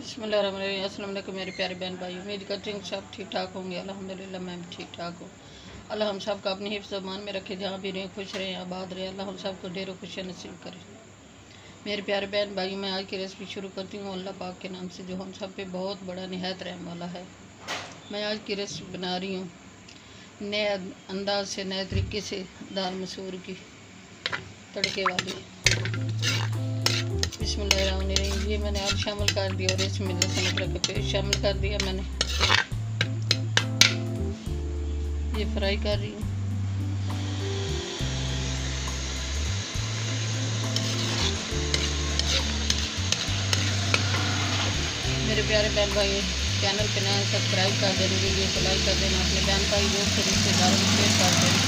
बिस्मिल्लाहिर्रहमानिर्रहीम। अस्सलाम वालेकुम मेरे प्यारे बहन भाई, उम्मीद करती हूँ सब ठीक ठाक होंगे। अल्हम्दुलिल्लाह मैं भी ठीक ठाक हूँ। अल्लाह हम सब का अपनी हिफ्ज़ मान में रखे, जहाँ भी रहें खुश रहें आबाद रहें। अल्लाह हम सब को ढेरों खुशियाँ नसीब करे। मेरे प्यारे बहन भाई, मैं आज की रेसिपी शुरू करती हूँ अल्लाह पाक के नाम से, जो हम सब पे बहुत बड़ा निहायत रहम वाला है। मैं आज की रेसिपी बना रही हूँ नए अंदाज से, नए तरीके से दाल मसूर की तड़के वाली। बिस्मिल्लाहिर्रहमानिर्रहीम। ये मैंने अब शामिल कर दिया और इसमें लहसुन अदरक का पेस्ट शामिल कर दिया मैंने। ये फ्राई कर रही हूँ। मेरे प्यारे बहन भाई, चैनल पे नया सब्सक्राइब कर देना, वीडियो को लाइक कर देना, अपने बहन भाई दोस्तों रिश्तेदारों को शेयर कर देना।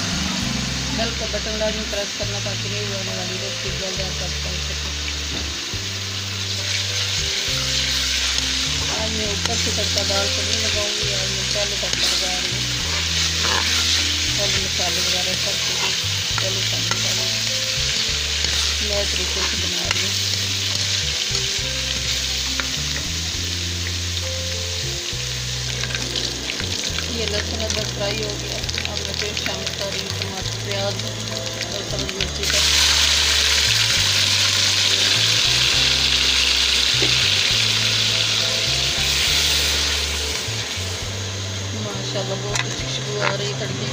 बेल का बटन लाजमी प्रेस करना ताकि नहीं आने वाली रेसिपी जल्द आप तक पहुँच सके। आज मैं ऊपर से तड़का दाल को नहीं लगाऊंगी, आज मैं पहले तड़का लगा रही हूँ। पहले मसाले वगैरह सब कुछ पहले शामिल करूँगी, नए तरीके से बना रही हूँ। ये लहसुन अदरक फ्राई हो गया। अब मैं पेस्ट शामिल कर रही हूँ, टमाटर प्याज और सब्ज़ मिर्ची का। माशाल्लाह बहुत अच्छी खुशबू आ रही है तड़के की।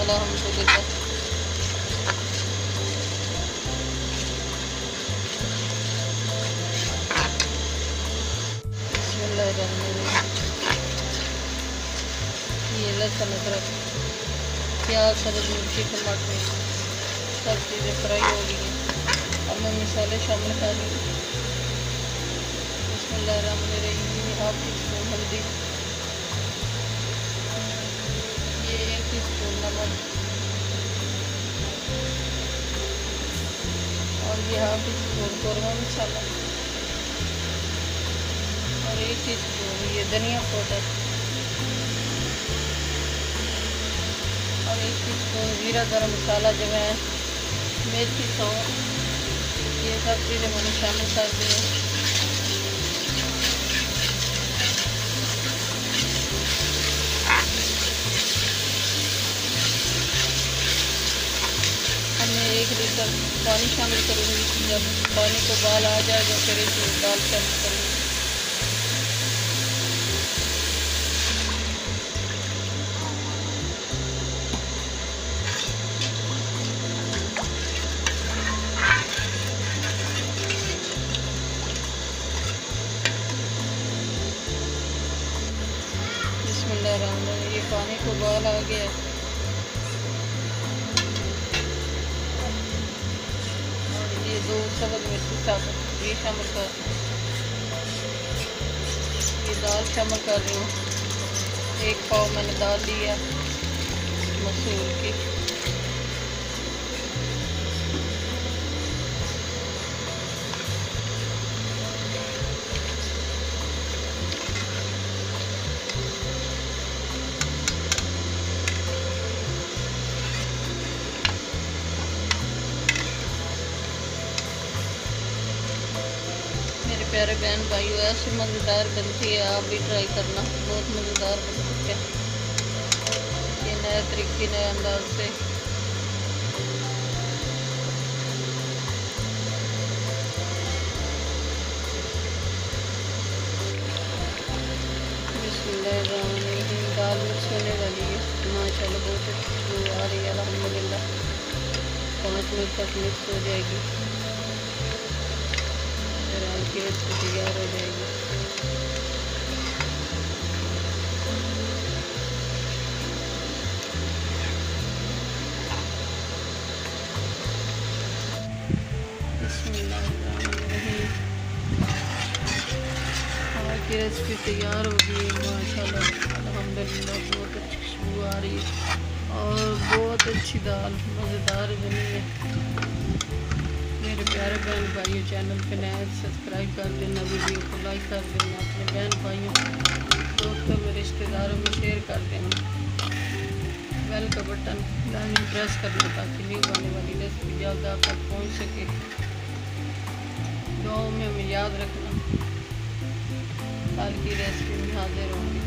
अल्हम्दुलिल्लाह। ये लहसुन अदरक प्याज सब्ज़ मिर्ची टमाटर सब चीज़ें फ्राई हो गई हैं। अब मैं मसाले शामिल कर रही हूँ। बिस्मिल्लाहिर्रहमानिर्रहीम। हाफ टी स्पून हल्दी, ये 1 टीस्पून नमक और ये हाफ टी स्पून कौरमा मसाला और 1 टीस्पून ये धनिया पाउडर और 1 टीस्पून जीरा गरम मसाला, जवैन मेथी सौंफ, ये सब चीज़ें मैंने शामिल कर दी हैं। अब मैं 1 लीटर पानी शामिल करूँगी। जब पानी को उबाल आ जाएगा फिर इसमें दाल शामिल करूँगी। ये पानी को उबाल आ गया। और ये 2 सब्ज़ मिर्ची साबुत ये शामिल कर, ये दाल शामिल कर रही हूँ। 1 पाव मैंने दाल लिया मसूर की। प्यारे बहन भाइयों, ऐसी मज़ेदार बनती है, आप भी ट्राई करना, बहुत मज़ेदार बनती है ये नए तरीके नए अंदाज से। बिस्मिल्लाहिर्रहमानिर्रहीम। दाल मिक्स होने वाली है माशाल्लाह, बहुत अच्छी खुशबू आ रही है अल्हम्दुलिल्लाह। 5 मिनट तक मिक्स हो जाएगी, रेसिपी तैयार हो जाएगी। आज की रेसिपी तैयार हो गई है माशाल्लाह अल्हम्दुलिल्लाह। बहुत अच्छी खुशबू आ रही है और बहुत अच्छी दाल मज़ेदार बनी है। मेरे प्यारे बहन भाइयों, चैनल पे नया सब्सक्राइब कर देना, वीडियो को लाइक कर देना, अपने बहन भाइयों दोस्तों में रिश्तेदारों में शेयर कर देना। बेल का बटन लाजमी प्रेस करना ताकि न्यू आने वाली रेसिपी जल्द आप तक पहुँच सके। दुआओं में हमें याद रखना। हाल की रेसिपी में हाजिर हूँ।